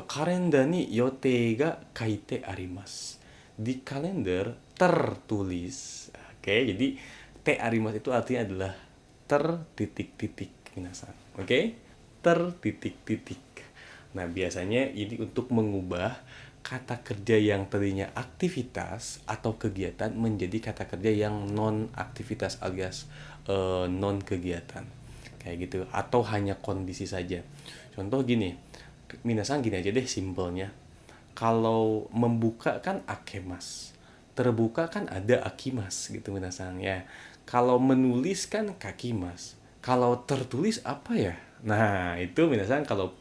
Kalenda ni yotei ga kaite arimasu. Di kalender tertulis. Oke, jadi te arimasu itu artinya adalah tertitik-titik minasan. Oke? Tertitik-titik. Nah, biasanya ini untuk mengubah kata kerja yang tadinya aktivitas atau kegiatan menjadi kata kerja yang non aktivitas alias non kegiatan. Kayak gitu atau hanya kondisi saja. Contoh gini, minasan gini aja deh simpelnya. Kalau membuka kan akemas, terbuka kan ada akimas gitu minasan ya. Kalau menulis kan kakimas, kalau tertulis apa ya? Nah itu minasan kalau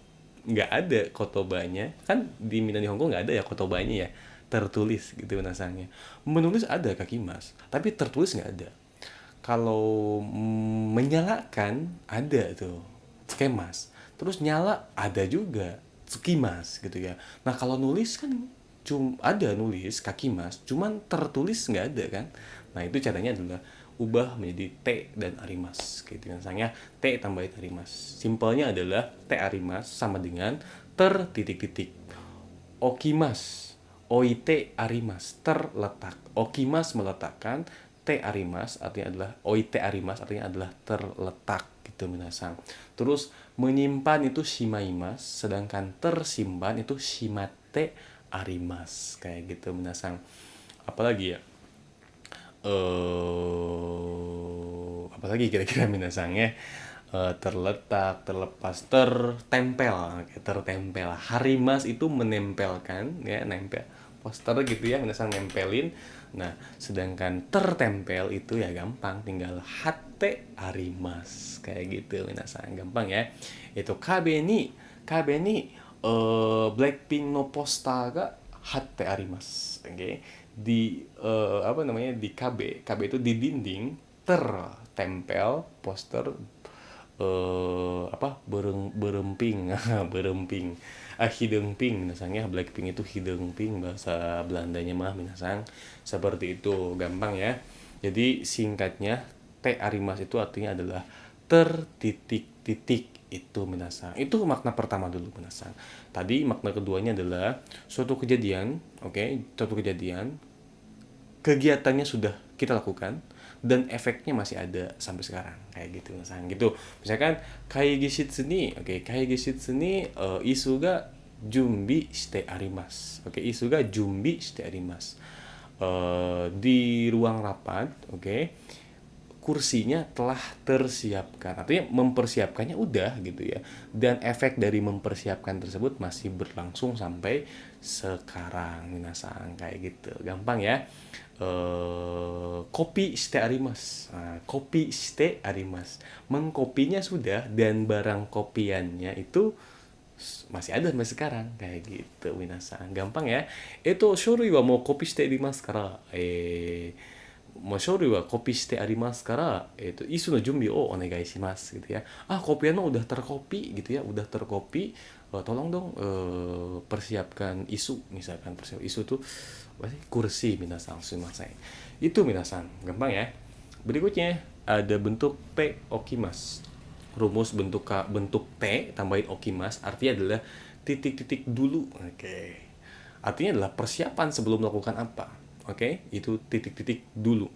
nggak ada kotobanya kan di Minang di Hongkong nggak ada ya kotobanya ya tertulis gitu minasannya. Menulis ada kakimas, tapi tertulis nggak ada. Kalau menyalakan ada tuh skemas, terus nyala ada juga tsukimas gitu ya. Nah kalau nulis kan ada nulis kakimas, cuman tertulis nggak ada kan. Nah itu caranya adalah ubah menjadi T dan arimas gitu kan. Misalnya T tambahin arimas. Simpelnya adalah T arimas sama dengan titik-titik. Okimas, oite arimas, terletak. Okimas meletakkan, T arimas artinya adalah oite arimas artinya adalah terletak gitu minasang. Terus menyimpan itu shimaimas, sedangkan tersimpan itu shimate arimas kayak gitu minasang. Apalagi ya? Apalagi kira-kira minasang ya? Terletak, terlepas, tertempel, tertempel. Harimas itu menempelkan, ya nempel poster gitu ya, minasang nempelin. Nah, sedangkan tertempel itu ya gampang, tinggal hate arimas kayak gitu minasang, gampang ya. Itu kabe ni Blackpink no poster ga hate arimas. Oke. Okay? Di apa namanya di KB itu di dinding tertempel poster beremping beremping hideungping minasangnya. Blackpink itu hideungping bahasa Belandanya mah minasang seperti itu, gampang ya. Jadi singkatnya T arimas itu artinya adalah tertitik-titik itu minasang. Itu makna pertama dulu minasang. Tadi makna keduanya adalah suatu kejadian, oke, suatu kejadian kegiatannya sudah kita lakukan dan efeknya masih ada sampai sekarang kayak gitu misalkan gitu. Misalkan kaigi shitsu ni isu ga junbi shite arimasu. Oke, isu ga junbi shite arimasu. Di ruang rapat, oke, kursinya telah tersiapkan. Artinya mempersiapkannya udah gitu ya. Dan efek dari mempersiapkan tersebut masih berlangsung sampai sekarang minasang kayak gitu. Gampang ya. Kopi shite arimasu. Kopi shite arimasu. Mengkopinya sudah dan barang kopiannya itu masih ada sampai sekarang kayak gitu minasang. Gampang ya. Itu shorui wa mau kopi shite arimasu karaもう書類はコピーしてありますから、isuの準備をお願いしますgitu ya. Kopiannya udah terkopi gitu ya, udah terkopi. Tolong dong persiapkan isu, misalkan persiapkan isu tuh apa sih? Kursi minasang, sumimasen. Itu minasang, gampang ya. Berikutnya ada bentuk T okimas. Rumus bentuk T tambahin okimas artinya adalah titik-titik dulu. Oke. Artinya adalah persiapan sebelum melakukan apa. Oke, itu titik-titik dulu.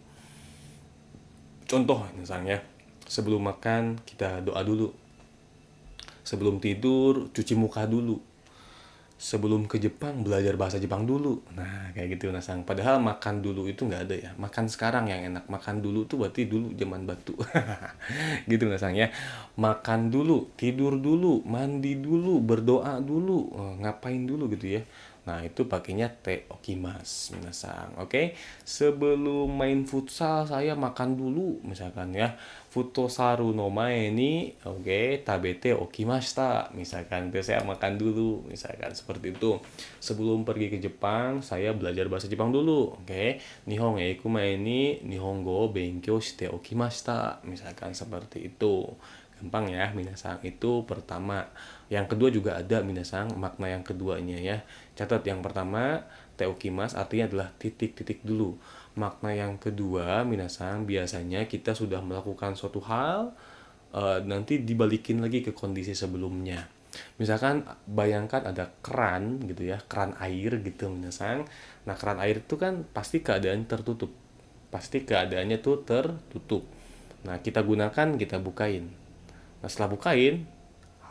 Contoh misalnya, sebelum makan kita doa dulu. Sebelum tidur cuci muka dulu. sebelum ke Jepang belajar bahasa Jepang dulu. Nah, kayak gitu Minasang. Padahal makan dulu itu nggak ada ya. Makan sekarang yang enak. Makan dulu tuh berarti dulu zaman batu. Gitu Minasang ya. Makan dulu, tidur dulu, mandi dulu, berdoa dulu, ngapain dulu gitu ya. Nah, itu pakainya te okimas, minasang. Oke. Sebelum main futsal saya makan dulu misalkan ya. Futosaru no mae ni tabete okimashita. Misalkan itu saya makan dulu, misalkan seperti itu. Sebelum pergi ke Jepang, saya belajar bahasa Jepang dulu. Oke. Nihon e iku mae ni nihongo o benkyou shite okimashita. Misalkan seperti itu. Gampang ya, minasang. Itu pertama. Yang kedua juga ada minasang, makna yang keduanya ya. Catat yang pertama, teokimas artinya adalah titik-titik dulu. Makna yang kedua, minasang, biasanya kita sudah melakukan suatu hal, nanti dibalikin lagi ke kondisi sebelumnya. Misalkan bayangkan ada keran gitu ya, keran air gitu minasang. Nah, keran air itu kan pasti keadaan tertutup. Pasti keadaannya tuh tertutup. Nah, kita gunakan, kita bukain. Nah, setelah bukain,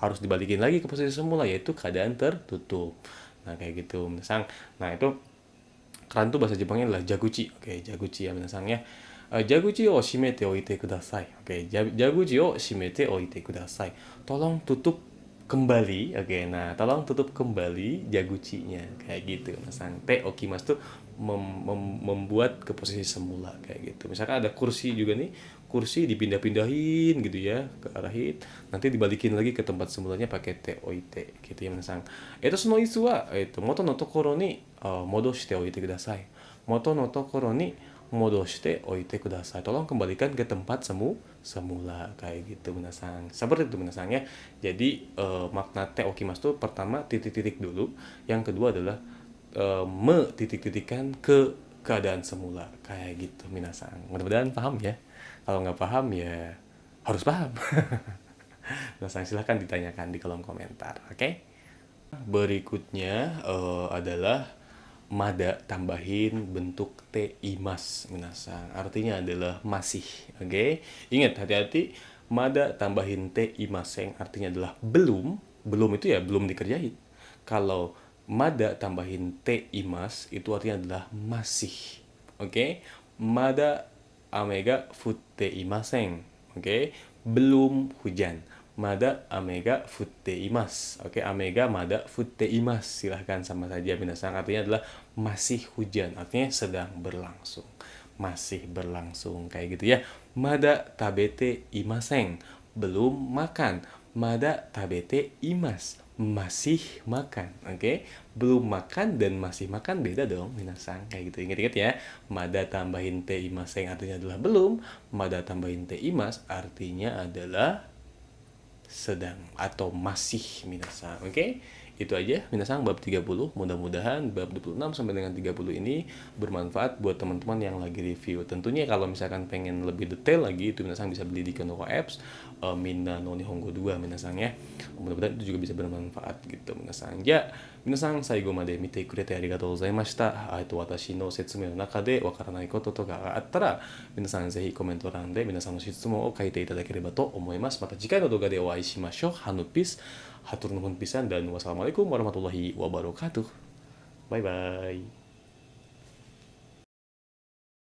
harus dibalikin lagi ke posisi semula, yaitu keadaan tertutup. Nah, kayak gitu, minasang. Nah, itu keran tuh bahasa Jepangnya adalah jaguchi. Oke, jaguchi ya, minasang ya. Jaguchi o shimete oite kudasai. Oke, jaguchi o shimete oite kudasai. Tolong tutup kembali. Oke, nah, tolong tutup kembali jaguchinya. Kayak gitu, minasang. Te okimas tuh membuat ke posisi semula kayak gitu. Misalkan ada kursi juga nih, kursi dipindah-pindahin gitu ya ke arah hit, nanti dibalikin lagi ke tempat semulanya pakai te oite gitu ya minasang. Itu sono isu wa moto no tokoro ni modoshite oite kudasai. Moto no tokoro ni modoshite oite kudasai. Tolong kembalikan ke tempat semula kayak gitu minasang. Seperti itu minasang ya. Jadi makna te okimas tuh pertama titik-titik dulu, yang kedua adalah titik-titikan ke keadaan semula kayak gitu minasang. Mudah-mudahan paham ya. Kalau nggak paham ya harus paham. Minasang silahkan ditanyakan di kolom komentar. Oke. Berikutnya adalah mada tambahin bentuk te imas minasang. Artinya adalah masih. Oke. Ingat hati-hati, mada tambahin te imaseng artinya adalah belum. Belum itu ya belum dikerjain. Kalau mada tambahin te imas itu artinya adalah masih. Oke. Mada ame ga futte imasen. Oke. Belum hujan. Mada ame ga futte imas. Oke, ame ga mada futte imas. Silahkan sama saja minasang, artinya adalah masih hujan. Artinya sedang berlangsung. Masih berlangsung kayak gitu ya. Mada tabete imasen. Belum makan. Mada tabete imas. Masih makan. Oke. Belum makan dan masih makan beda dong minasang. Kayak gitu. Ingat-ingat ya. Mada tambahin te imasen artinya adalah belum. Mada tambahin te imas artinya adalah sedang atau masih minasang. Oke. Itu aja minasang bab 30. Mudah-mudahan bab 26 sampai dengan 30 ini bermanfaat buat teman-teman yang lagi review. Tentunya kalau misalkan pengen lebih detail lagi, itu minasang bisa beli di Konoha Apps Minna no Nihongo 2 minasang ya. Mudah-mudahan itu juga bisa bermanfaat gitu minasang. Ya, minasang saigo made mite kurete arigatou gozaimashita. Watashi no setsume no naka de wakaranai koto to ga atta ra minasang zehi komento欄で皆さんの質問を書いていただければと思います。また次回の動画でお会いしましょう。Hanupis, hatur nuhun pisan dan wassalamualaikum warahmatullahi wabarakatuh. Bye bye.